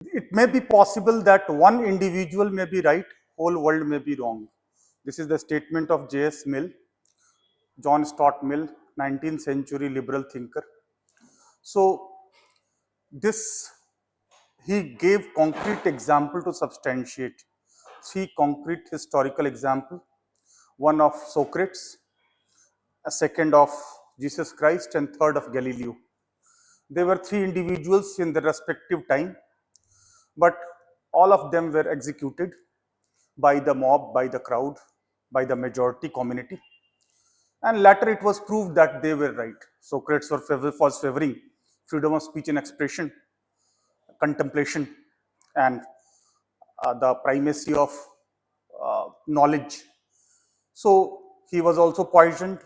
It may be possible that one individual may be right, whole world may be wrong. This is the statement of J.S. Mill, John Stuart Mill, 19th century liberal thinker. So this, he gave concrete example to substantiate. Three concrete historical example, one of Socrates, a second of Jesus Christ, and third of Galileo. They were three individuals in their respective time, but all of them were executed by the mob, by the crowd, by the majority community. And later it was proved that they were right. Socrates was favoring freedom of speech and expression, contemplation, and the primacy of knowledge. So he was also poisoned.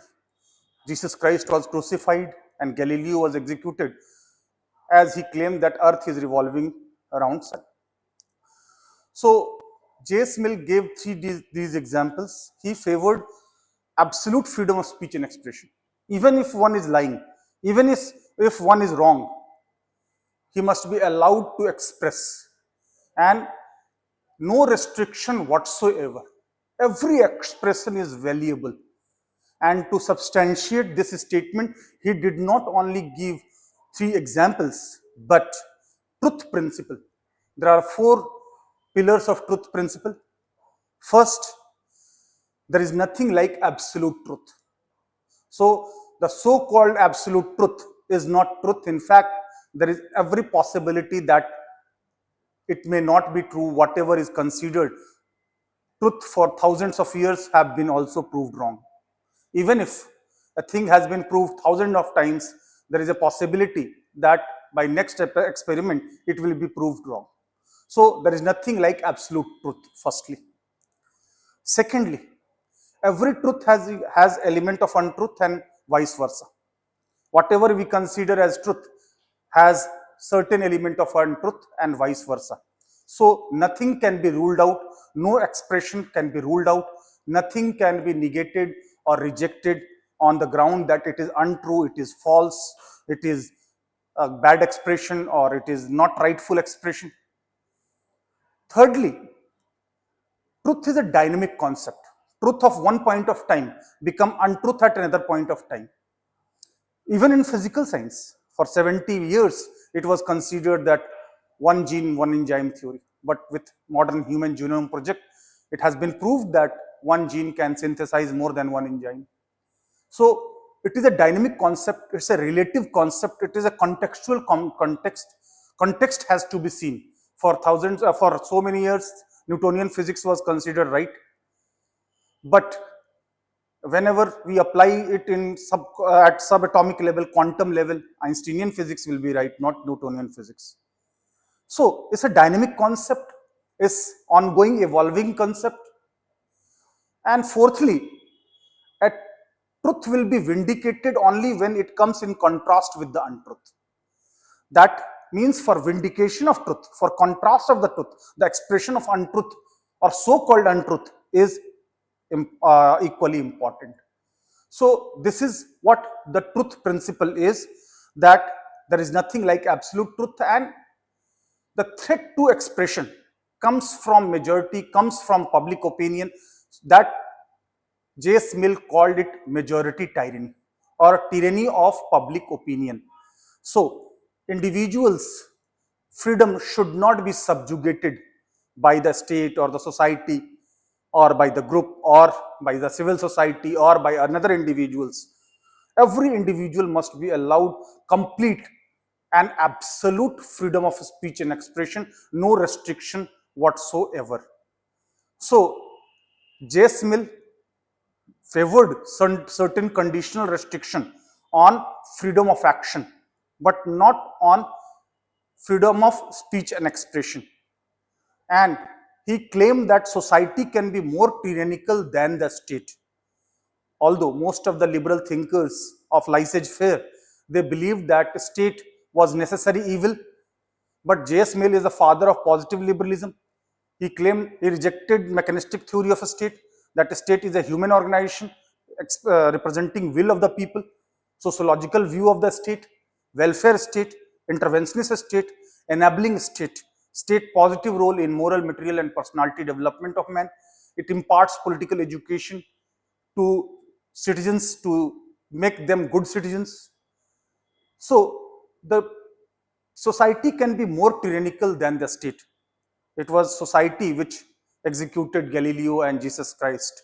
Jesus Christ was crucified, and Galileo was executed, as he claimed that earth is revolving around sun. So J.S. Mill gave these examples. He favored absolute freedom of speech and expression. Even if one is lying, even if one is wrong, he must be allowed to express, and no restriction whatsoever. Every expression is valuable. And to substantiate this statement, he did not only give three examples, but truth principle. There are four pillars of truth principle. First, there is nothing like absolute truth. So the so-called absolute truth is not truth. In fact, there is every possibility that it may not be true. Whatever is considered truth for thousands of years have been also proved wrong. Even if a thing has been proved thousands of times, there is a possibility that by next experiment it will be proved wrong. So there is nothing like absolute truth, firstly. Secondly, every truth has element of untruth and vice versa. Whatever we consider as truth has certain element of untruth and vice versa. So nothing can be ruled out, no expression can be ruled out, nothing can be negated or rejected on the ground that it is untrue, it is false, it is a bad expression, or it is not rightful expression. Thirdly, truth is a dynamic concept. Truth of one point of time become untruth at another point of time. Even in physical science, for 70 years, it was considered that one gene, one enzyme theory. But with modern human genome project, it has been proved that one gene can synthesize more than one enzyme. So it is a dynamic concept, it's a relative concept, it is a contextual context. Context has to be seen. For for so many years, Newtonian physics was considered right. But whenever we apply it in at subatomic level, quantum level, Einsteinian physics will be right, not Newtonian physics. So it's a dynamic concept, it's ongoing, evolving concept. And fourthly, a truth will be vindicated only when it comes in contrast with the untruth. That means for vindication of truth, for contrast of the truth, the expression of untruth or so-called untruth is equally important. So this is what the truth principle is, that there is nothing like absolute truth, and the threat to expression comes from majority, comes from public opinion. That J.S. Mill called it majority tyranny or tyranny of public opinion. So individuals' freedom should not be subjugated by the state or the society or by the group or by the civil society or by another individuals. Every individual must be allowed complete and absolute freedom of speech and expression, no restriction whatsoever. So J.S. Mill favored certain conditional restriction on freedom of action, but not on freedom of speech and expression. And he claimed that society can be more tyrannical than the state. Although most of the liberal thinkers of laissez-faire, they believed that state was necessary evil, but J.S. Mill is the father of positive liberalism. He claimed, he rejected mechanistic theory of a state, that a state is a human organization representing will of the people, sociological view of the state, welfare state, interventionist state, enabling state. State positive role in moral, material, and personality development of man. It imparts political education to citizens to make them good citizens. So the society can be more tyrannical than the state. It was society which executed Galileo and Jesus Christ.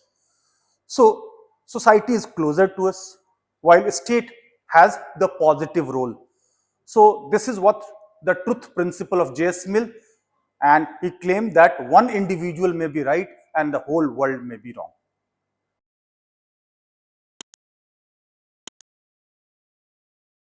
So society is closer to us, while state has the positive role. So this is what the truth principle of J.S. Mill, and he claimed that one individual may be right and the whole world may be wrong.